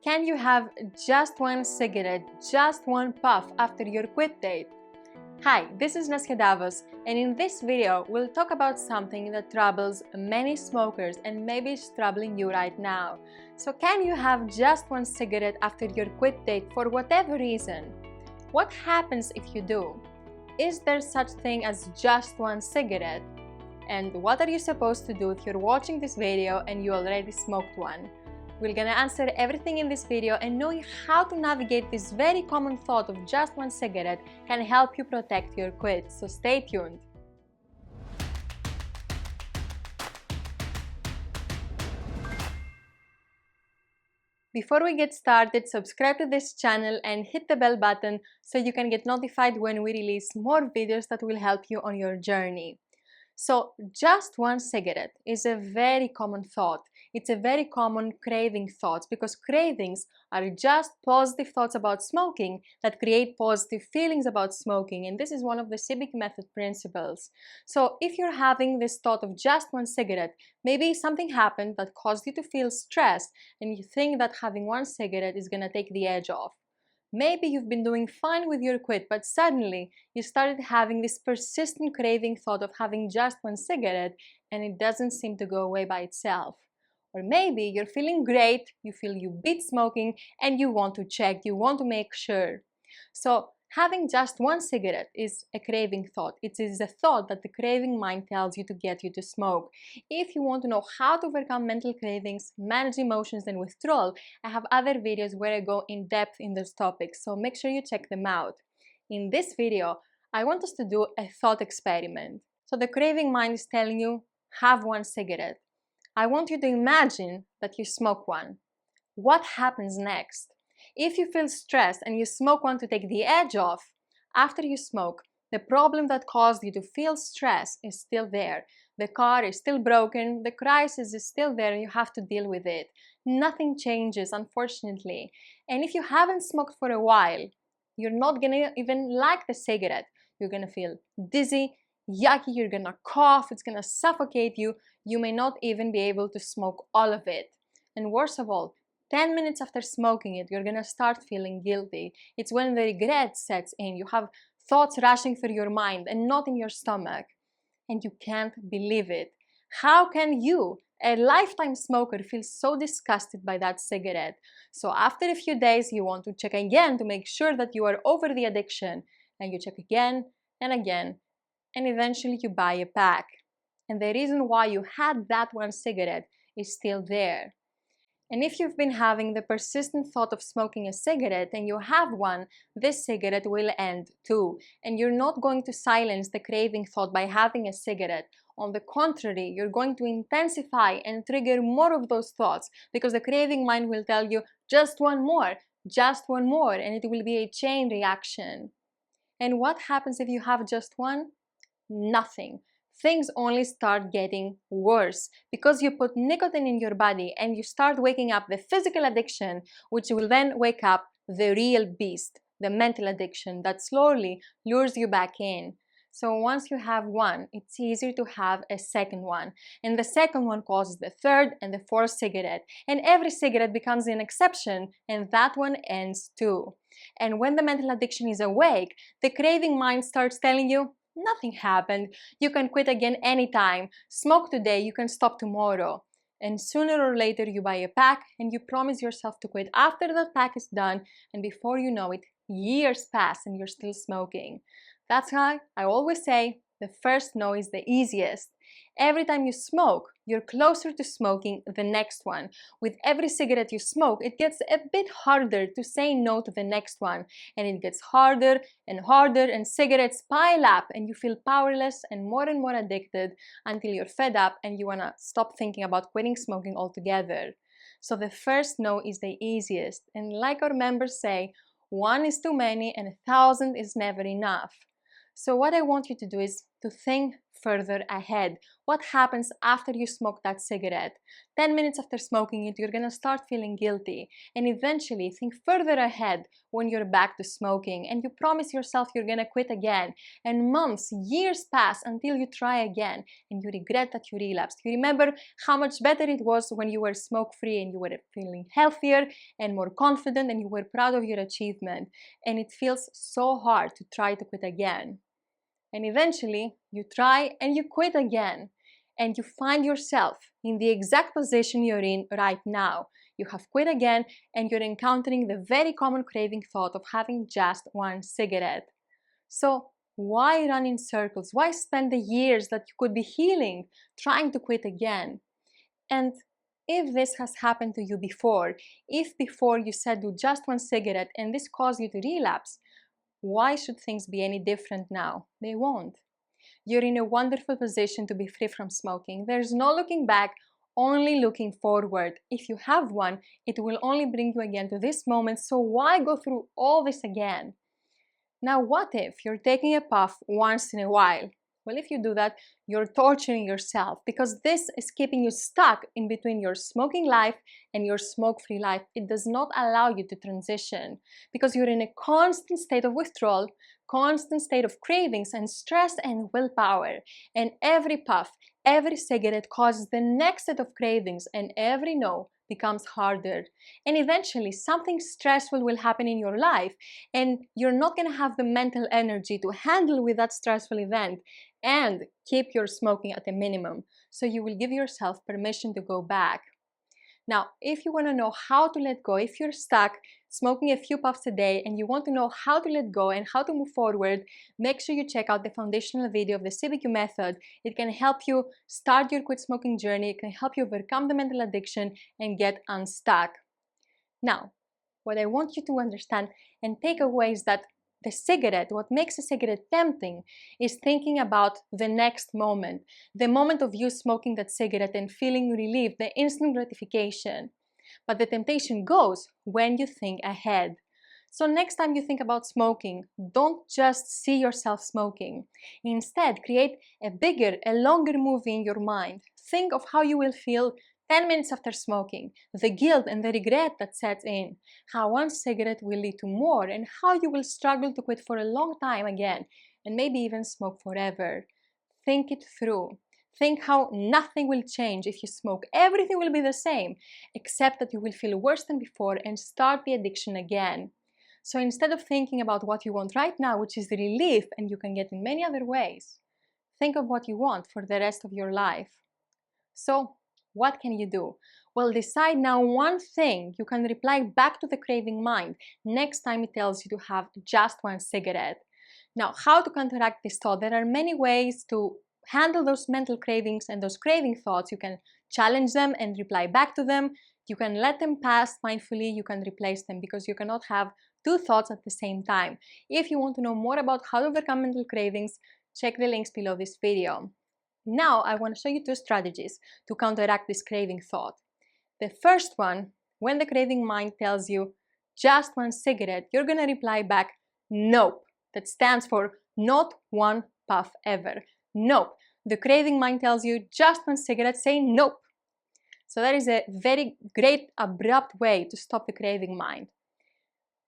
Can you have just one cigarette, just one puff after your quit date? Hi, this is Naskia Davos, and in this video we'll talk about something that troubles many smokers and maybe is troubling you right now. So can you have just one cigarette after your quit date for whatever reason? What happens if you do? Is there such thing as just one cigarette? And what are you supposed to do if you're watching this video and you already smoked one? We're gonna answer everything in this video, and knowing how to navigate this very common thought of just one cigarette can help you protect your quit, so stay tuned. Before we get started, subscribe to this channel and hit the bell button so you can get notified when we release more videos that will help you on your journey. So just one cigarette is a very common thought. It's a very common craving thought, because cravings are just positive thoughts about smoking that create positive feelings about smoking, and this is one of the CBIC method principles. So if you're having this thought of just one cigarette, maybe something happened that caused you to feel stressed and you think that having one cigarette is gonna take the edge off. Maybe you've been doing fine with your quit, but suddenly you started having this persistent craving thought of having just one cigarette, and it doesn't seem to go away by itself. Or maybe you're feeling great, you feel you beat smoking, and you want to check, you want to make sure. So having just one cigarette is a craving thought. It is a thought that the craving mind tells you to get you to smoke. If you want to know how to overcome mental cravings, manage emotions and withdrawal, I have other videos where I go in depth in those topics, so make sure you check them out. In this video, I want us to do a thought experiment. So the craving mind is telling you, have one cigarette. I want you to imagine that you smoke one. What happens next? If you feel stressed and you smoke one to take the edge off, after you smoke, the problem that caused you to feel stress is still there. The car is still broken, the crisis is still there, and you have to deal with it. Nothing changes, unfortunately. And if you haven't smoked for a while, you're not gonna even like the cigarette. You're gonna feel dizzy, yucky, you're gonna cough, it's gonna suffocate you. You may not even be able to smoke all of it. And worst of all, 10 minutes after smoking it, you're gonna start feeling guilty. It's when the regret sets in. You have thoughts rushing through your mind and not in your stomach. And you can't believe it. How can you, a lifetime smoker, feel so disgusted by that cigarette? So after a few days, you want to check again to make sure that you are over the addiction. And you check again and again. And eventually you buy a pack. And the reason why you had that one cigarette is still there. And if you've been having the persistent thought of smoking a cigarette and you have one, this cigarette will end too. And you're not going to silence the craving thought by having a cigarette. On the contrary, you're going to intensify and trigger more of those thoughts, because the craving mind will tell you just one more, and it will be a chain reaction. And what happens if you have just one? Nothing. Things only start getting worse, because you put nicotine in your body and you start waking up the physical addiction, which will then wake up the real beast, the mental addiction that slowly lures you back in. So once you have one, it's easier to have a second one, and the second one causes the third and the fourth cigarette, and every cigarette becomes an exception, and that one ends too. And when the mental addiction is awake, the craving mind starts telling you, nothing happened. You can quit again anytime. Smoke today, you can stop tomorrow. And sooner or later you buy a pack and you promise yourself to quit after the pack is done, and before you know it, years pass and you're still smoking. That's why I always say the first no is the easiest. Every time you smoke, you're closer to smoking the next one. With every cigarette you smoke, it gets a bit harder to say no to the next one. And it gets harder, and cigarettes pile up, and you feel powerless and more addicted until you're fed up and you wanna stop thinking about quitting smoking altogether. So the first no is the easiest. And like our members say, one is too many and 1,000 is never enough. So what I want you to do is to think further ahead. What happens after you smoke that cigarette? 10 minutes after smoking it, you're gonna start feeling guilty, and eventually think further ahead when you're back to smoking and you promise yourself you're gonna quit again, and months, years pass until you try again and you regret that you relapsed. You remember how much better it was when you were smoke-free and you were feeling healthier and more confident and you were proud of your achievement, and it feels so hard to try to quit again. And eventually you try and you quit again, and you find yourself in the exact position you're in right now. You have quit again and you're encountering the very common craving thought of having just one cigarette. So why run in circles? Why spend the years that you could be healing trying to quit again? And if this has happened to you before, if before you said do just one cigarette and this caused you to relapse, why should things be any different now? They won't. You're in a wonderful position to be free from smoking. There's no looking back, only looking forward. If you have one, it will only bring you again to this moment, so why go through all this again? Now, what if you're taking a puff once in a while? Well, if you do that, you're torturing yourself, because this is keeping you stuck in between your smoking life and your smoke-free life. It does not allow you to transition because you're in a constant state of withdrawal, constant state of cravings and stress and willpower. And every puff, every cigarette causes the next set of cravings, and every no becomes harder. And eventually something stressful will happen in your life and you're not going to have the mental energy to handle with that stressful event and keep your smoking at a minimum. So you will give yourself permission to go back. Now, if you want to know how to let go, if you're stuck smoking a few puffs a day and you want to know how to let go and how to move forward, make sure you check out the foundational video of the CBQ method. It can help you start your quit smoking journey. It can help you overcome the mental addiction and get unstuck. Now, what I want you to understand and take away is that the cigarette, what makes a cigarette tempting is thinking about the next moment, the moment of you smoking that cigarette and feeling relief, the instant gratification. But the temptation goes when you think ahead. So next time you think about smoking, don't just see yourself smoking. Instead, create a bigger, a longer movie in your mind. Think of how you will feel 10 minutes after smoking, the guilt and the regret that sets in, how one cigarette will lead to more, and how you will struggle to quit for a long time again, and maybe even smoke forever. Think it through. Think how nothing will change if you smoke. Everything will be the same, except that you will feel worse than before and start the addiction again. So instead of thinking about what you want right now, which is the relief, and you can get in many other ways, think of what you want for the rest of your life. So, what can you do? Well, decide now one thing you can reply back to the craving mind next time it tells you to have just one cigarette. Now, how to counteract this thought? There are many ways to handle those mental cravings and those craving thoughts. You can challenge them and reply back to them. You can let them pass mindfully. You can replace them, because you cannot have two thoughts at the same time. If you want to know more about how to overcome mental cravings, check the links below this video. Now, I want to show you two strategies to counteract this craving thought. The first one, when the craving mind tells you just one cigarette, you're going to reply back, nope. That stands for not one puff ever. Nope. The craving mind tells you just one cigarette, say nope. So that is a very great, abrupt way to stop the craving mind.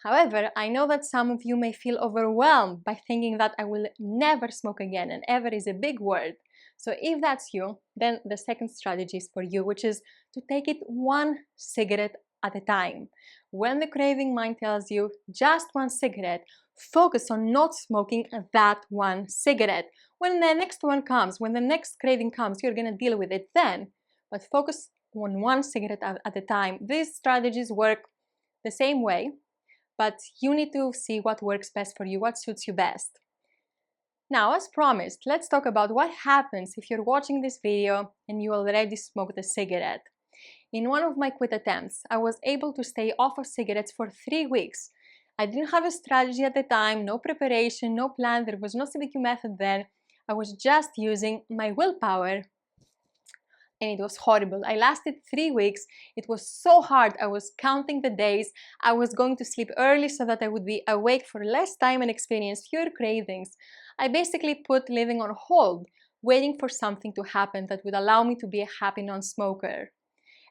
However, I know that some of you may feel overwhelmed by thinking that I will never smoke again, and ever is a big word. So if that's you, then the second strategy is for you, which is to take it one cigarette at a time. When the craving mind tells you just one cigarette, focus on not smoking that one cigarette. When the next one comes, when the next craving comes, you're going to deal with it then. But focus on one cigarette at a time. These strategies work the same way, but you need to see what works best for you, what suits you best. Now, as promised, let's talk about what happens if you're watching this video and you already smoked a cigarette. In one of my quit attempts, I was able to stay off of cigarettes for 3 weeks. I didn't have a strategy at the time, no preparation, no plan, there was no CBQ method then. I was just using my willpower, and it was horrible. I lasted 3 weeks. It was so hard. I was counting the days. I was going to sleep early so that I would be awake for less time and experience fewer cravings. I basically put living on hold, waiting for something to happen that would allow me to be a happy non-smoker.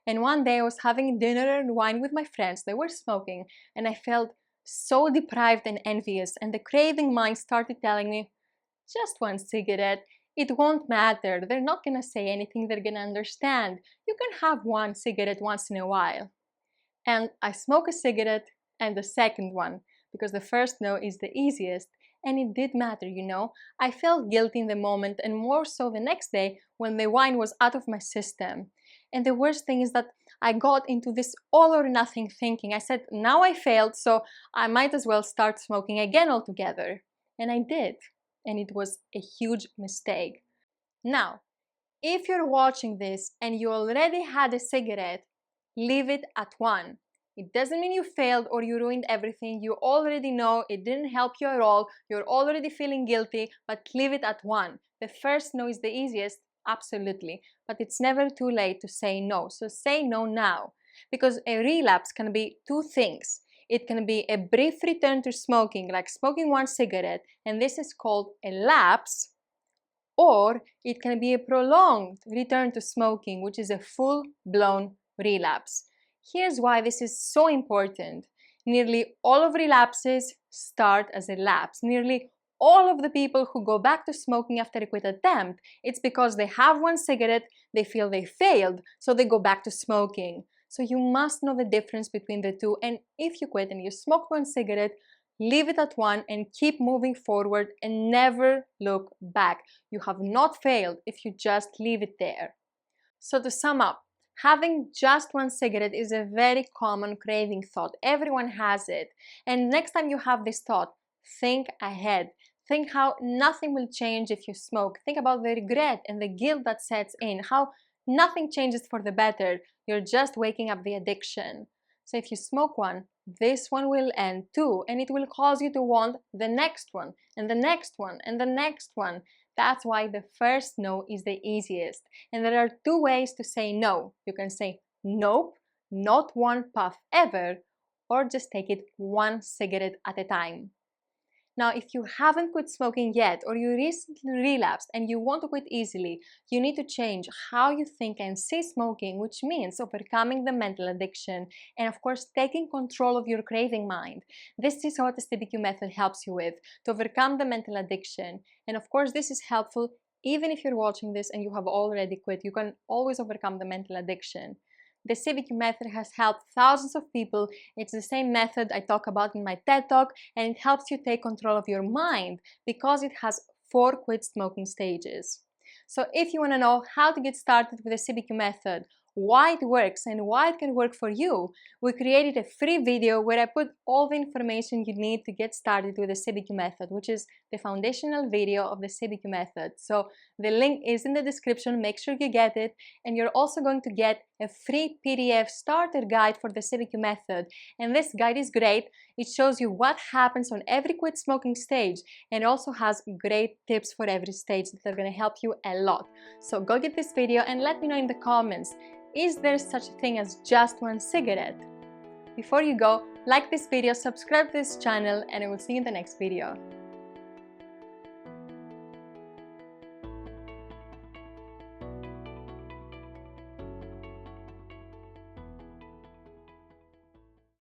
And one day I was having dinner and wine with my friends. They were smoking, and I felt so deprived and envious, and the craving mind started telling me, just one cigarette, it won't matter, they're not gonna say anything, they're gonna understand. You can have one cigarette once in a while. And I smoke a cigarette and the second one, because the first no is the easiest, and it did matter, you know. I felt guilty in the moment, and more so the next day when the wine was out of my system. And the worst thing is that I got into this all or nothing thinking. I said, now I failed, so I might as well start smoking again altogether. And I did, and it was a huge mistake. Now, if you're watching this and you already had a cigarette, leave it at one. It doesn't mean you failed or you ruined everything. You already know it didn't help you at all. You're already feeling guilty, but leave it at one. The first no is the easiest, absolutely. But it's never too late to say no. So say no now. Because a relapse can be two things. It can be a brief return to smoking, like smoking one cigarette, and this is called a lapse. Or it can be a prolonged return to smoking, which is a full-blown relapse. Here's why this is so important. Nearly all of relapses start as a lapse. Nearly all of the people who go back to smoking after a quit attempt, it's because they have one cigarette, they feel they failed, so they go back to smoking. So you must know the difference between the two, and if you quit and you smoke one cigarette, leave it at one and keep moving forward and never look back. You have not failed if you just leave it there. So to sum up, having just one cigarette is a very common craving thought. Everyone has it. And next time you have this thought, think ahead. Think how nothing will change if you smoke. Think about the regret and the guilt that sets in, how nothing changes for the better. You're just waking up the addiction. So if you smoke one, this one will end too, and it will cause you to want the next one, and the next one, and the next one. That's why the first no is the easiest. And there are two ways to say no. You can say nope, not one puff ever, or just take it one cigarette at a time. Now, if you haven't quit smoking yet, or you recently relapsed and you want to quit easily, you need to change how you think and see smoking, which means overcoming the mental addiction and, of course, taking control of your craving mind. This is what the CBQ method helps you with, to overcome the mental addiction. And, of course, this is helpful even if you're watching this and you have already quit. You can always overcome the mental addiction. The CBQ method has helped thousands of people. It's the same method I talk about in my TED Talk, and it helps you take control of your mind because it has 4 quit smoking stages. So if you want to know how to get started with the CBQ method, why it works and why it can work for you, we created a free video where I put all the information you need to get started with the CBQ method, which is the foundational video of the CBQ method. So the link is in the description, make sure you get it, and you're also going to get a free PDF starter guide for the CBQ method. And this guide is great. It shows you what happens on every quit smoking stage, and also has great tips for every stage that are going to help you a lot. So go get this video and let me know in the comments, is there such a thing as just one cigarette? Before you go, like this video, subscribe to this channel, and I will see you in the next video.